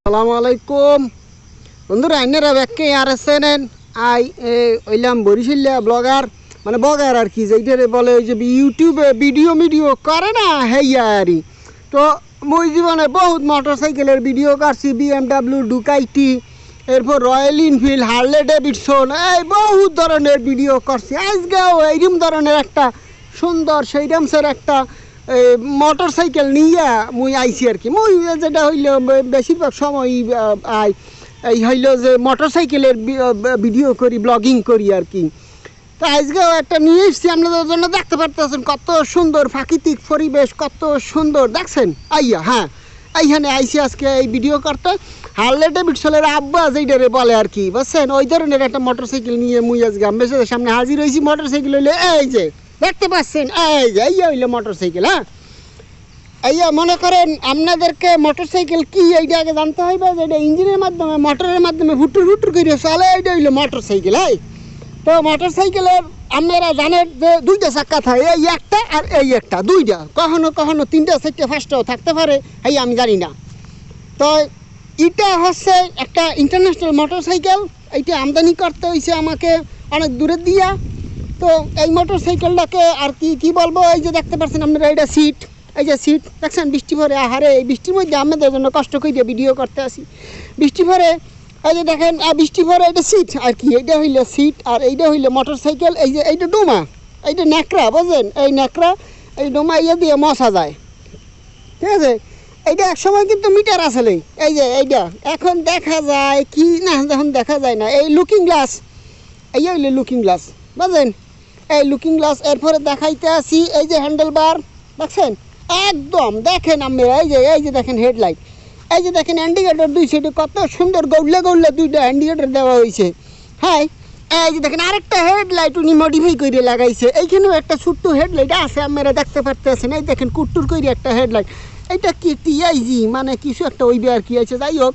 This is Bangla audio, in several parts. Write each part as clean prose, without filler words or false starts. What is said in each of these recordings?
আসসালামু আলাইকুম বন্ধুরা, আইনারা ব্যাককে আর এসেন আই ওইলাম বরিশালিয়া ব্লগার মানে ব্লগার আর কি, যেইটারে বলে ওই যে ইউটিউবে ভিডিও করে না হেইয়া আরই। তো মই জীবনে বহুত মোটরসাইকেলের ভিডিও করছি, BMW, ডুকাইটি, এরপর রয়্যাল এনফিল্ড, হার্লে ডেভিডসন, এই বহুত ধরনের ভিডিও করছি। আজকেও এইরকম ধরনের একটা সুন্দর সেইরামসের একটা মোটরসাইকেল নিয়ে মুই আইছি আর কি। মুই যেটা হইল বেশিরভাগ সময় এই হইল যে মোটরসাইকেলের ভিডিও করি, ব্লগিং করি আর কি। তো আজকেও একটা নিয়ে এসছি আপনাদের জন্য। দেখতে পারতেছেন কত সুন্দর প্রাকৃতিক পরিবেশ, কত সুন্দর দেখছেন। আইয়া হ্যাঁ, এইখানে আইসি আজকে এই ভিডিও করতে। হার্লে ডেভিডসনের আব্বা যেইটারে বলে আর কি, বুঝছেন, ওই ধরনের একটা মোটরসাইকেল নিয়ে মুই আজকে আমাদের সামনে হাজির হয়েছি। মোটরসাইকেল হইলে এই যে দেখতে পাচ্ছেন, এই যে এইয়া হইলো মোটরসাইকেল। হ্যাঁ, এইয়া মনে করেন আপনাদেরকে মোটরসাইকেল কি এইটা আগে জানতে হইবে যে এটা ইঞ্জিনের মাধ্যমে, মোটরের মাধ্যমে হুটুর করে চলে, এইটা হইলো মোটরসাইকেল। হ্যাঁ, তো মোটরসাইকেলের আপনারা জানেন যে দুইটা চাক্কা থাকে, এই একটা আর এই একটা, দুইটা, কখনো কখনো তিনটা চারটে ফার্স্টও থাকতে পারে, এই আমি জানি না। তো এটা হচ্ছে একটা ইন্টারন্যাশনাল মোটরসাইকেল। এইটা আমদানি করতে হয়েছে আমাকে অনেক দূরে দিয়া। তো এই মোটরসাইকেলটাকে আর কি বলবো, এই যে দেখতে পাচ্ছেন আপনারা, এইটা সিট, এই যে সিট দেখছেন, বৃষ্টি ভরে আহারে এই বৃষ্টির মধ্যে আমাদের জন্য কষ্ট করে ভিডিও করতে আসি বৃষ্টি ভরে। এই যে দেখেন বৃষ্টি ভরে, এটা সিট আর কি, এইটা হইলে সিট আর এইটা হইলে মোটরসাইকেল। এই যে এইটা ডোমা, এইটা ন্যাকড়া, বুঝলেন, এই ন্যাকড়া, এই ডোমা ইয়ে দিয়ে মশা যায়, ঠিক আছে। এইটা এক সময় কিন্তু মিটার আসলে, এই যে এইটা এখন দেখা যায় কি না, যখন দেখা যায় না, এই লুকিং গ্লাস, এই হইলে লুকিং গ্লাস, বুঝলেন, এই লুকিং গ্লাস। এরপরে দেখাইতে আসি এই যে হ্যান্ডেল বার, দেখছেন একদম, দেখেন আপনারা এই যে দেখেন হেডলাইট, এই যে দেখেন ইন্ডিকেটর দুই সাইডে কত সুন্দর গৌলে দুইটা ইন্ডিকেটর দেওয়া হয়েছে। হ্যাঁ, এই যে দেখেন আরেকটা হেডলাইট উনি মডিফাই করে লাগাইছে। এইখানেও একটা ছোট্ট হেডলাইট আছে, আপনারা দেখতে পারতেছেন। এই দেখেন কুট্টুর করে একটা হেডলাইট, এটা কি টিআইজি মানে কিছু একটা ওইবে আর কি আছে, যাই হোক।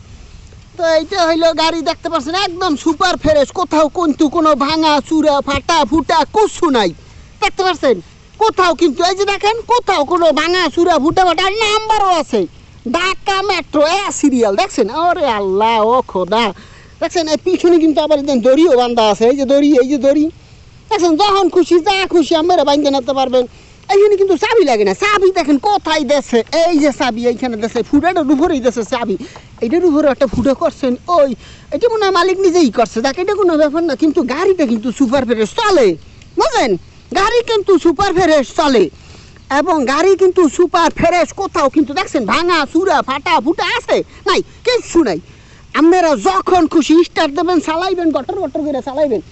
তো এইটা হইলো গাড়ি, দেখতে পাচ্ছেন একদম সুপার ফ্রেশ, কোথাও কিন্তু কোনো ভাঙা চূড়া ফাটা ফুটা কিছু নাই, দেখতে পাচ্ছেন কোথাও কিন্তু। এই যে দেখেন কোথাও কোনো ভাঙা চূড়া ফুটা ফাটা, নাম্বারও আছে, ঢাকা মেট্রো সিরিয়াল, দেখছেন। ওরে আল্লাহ, ও খোদা, দেখছেন এই পিছনে কিন্তু আবার দড়িও বান্ধা আছে, এই যে দড়ি, এই যে দড়ি দেখছেন। যখন খুশি যা খুশি আমরা বাঁধতে নিতে পারবেন। এইখানে কিন্তু চাবি লাগে না, চাবি দেখেন কোথায় দেশে, এই যে চাবি এইখানে দেশে, ফুটাটার উপরেই দেশে চাবি, এইটার উপরে একটা ফুটো করছেন, ওই এটা মনে হয় মালিক নিজেই করছে, দেখ এটা কোনো ব্যাপার না। কিন্তু গাড়িটা কিন্তু সুপার ফ্রেশ চলে, বুঝলেন, গাড়ি কিন্তু সুপার ফ্রেশ চলে, এবং গাড়ি কিন্তু সুপার ফ্রেশ, কোথাও কিন্তু দেখছেন ভাঙা চূড়া ফাটা ফুটা আছে নাই, কিচ্ছু নাই। আপনারা যখন খুশি স্টার্ট দেবেন, চালাইবেন, গটর করে চালাইবেন।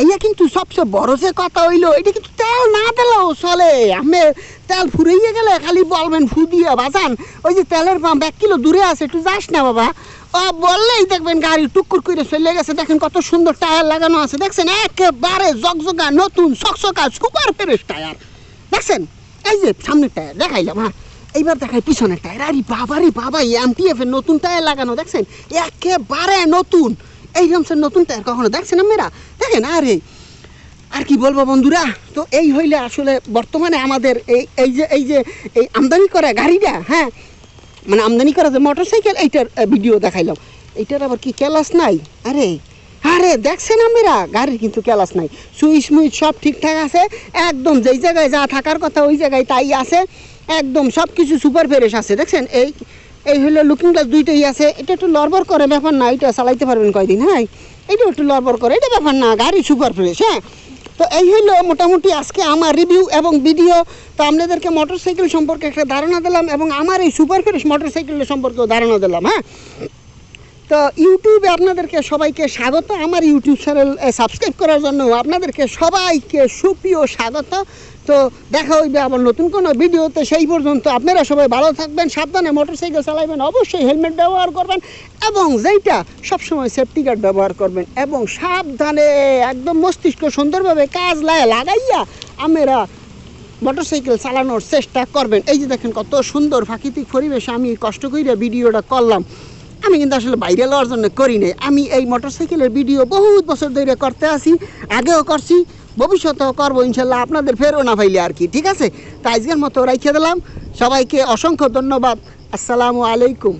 এইয়া কিন্তু সবচেয়ে বড় যে কথা হইলো, এটা কিন্তু তেল না দিলেও চলে। আমি তেল ফুরাইয়ে গেলে খালি বলবেন ফু দিয়ে, বাজান ওই যে তেলের পাম্প 1 কিলো দূরে আছে, একটু যাস না বাবা, ও বললেই দেখবেন গাড়ি টুকুর করে চলে গেছে। দেখেন কত সুন্দর টায়ার লাগানো আছে, দেখছেন একেবারে জগজগা নতুন চকচকা সুপার ফ্রেশ টায়ার, দেখছেন। এই যে সামনের টায়ার দেখাইলাম, হ্যাঁ, এইবার দেখাই পিছনের টায়ার। আরে বাবা রে বাবা, MTF এর নতুন টায়ার লাগানো, দেখছেন একেবারে নতুন। এই রকমের নতুন টায়ার কখনো দেখছেন আপনারা, দেখেন। আরে আর কি বলবো বন্ধুরা, তো এই হইলে আসলে বর্তমানে আমাদের এই যে আমদানি করা গাড়িটা, হ্যাঁ মানে আমদানি করা যে মোটরসাইকেল, এইটার ভিডিও দেখাইলাম। এইটার আবার কি ক্যালাস নাই? আরে দেখছেন আপনারা, গাড়ির কিন্তু ক্যালাস নাই, সুইচ মুইচ সব ঠিকঠাক আছে, একদম যেই জায়গায় যা থাকার কথা ওই জায়গায় তাই আছে, একদম সব কিছু সুপার ফ্রেশ আছে, দেখছেন। এই হলো লুকিং গ্লাস দুইটাই আছে। এটা একটু লড়বড় করে, ব্যাপার না, এটা চালাইতে পারবেন কয়দিন। হ্যাঁ, এটা একটু লড়বড় করে, এটা ব্যাপার না, গাড়ি সুপার ফ্রেশ। হ্যাঁ, তো এই হইলো মোটামুটি আজকে আমার রিভিউ এবং ভিডিও। তো আপনাদেরকে মোটরসাইকেল সম্পর্কে একটা ধারণা দিলাম, এবং আমার এই সুপার ফ্রেশ মোটরসাইকেলের সম্পর্কেও ধারণা দিলাম। হ্যাঁ, তো ইউটিউবে আপনাদেরকে সবাইকে স্বাগত, আমার ইউটিউব চ্যানেল সাবস্ক্রাইব করার জন্য আপনাদেরকে সবাইকে সুপ্রিয় স্বাগত। তো দেখা হইবে আবার নতুন কোনো ভিডিওতে, সেই পর্যন্ত আপনারা সবাই ভালো থাকবেন, সাবধানে মোটরসাইকেল চালাইবেন, অবশ্যই হেলমেট ব্যবহার করবেন, এবং যেইটা সবসময় সেফটি গার্ড ব্যবহার করবেন, এবং সাবধানে একদম মস্তিষ্ক সুন্দরভাবে কাজ লাগাইয়া আমরা মোটরসাইকেল চালানোর চেষ্টা করবেন। এই যে দেখেন কত সুন্দর প্রাকৃতিক পরিবেশে আমি কষ্ট করে ভিডিওটা করলাম। আমি কিন্তু আসলে বাইরে লওয়ার জন্য করি নাই, আমি এই মোটরসাইকেলের ভিডিও বহুত বছর ধরে করতে আসি, আগেও করছি, ভবিষ্যতেও করবো ইনশাল্লাহ, আপনাদের ফেরও না পাইলে আর কি, ঠিক আছে। তো আজকের মতো রাইখে দিলাম, সবাইকে অসংখ্য ধন্যবাদ। আসসালামু আলাইকুম।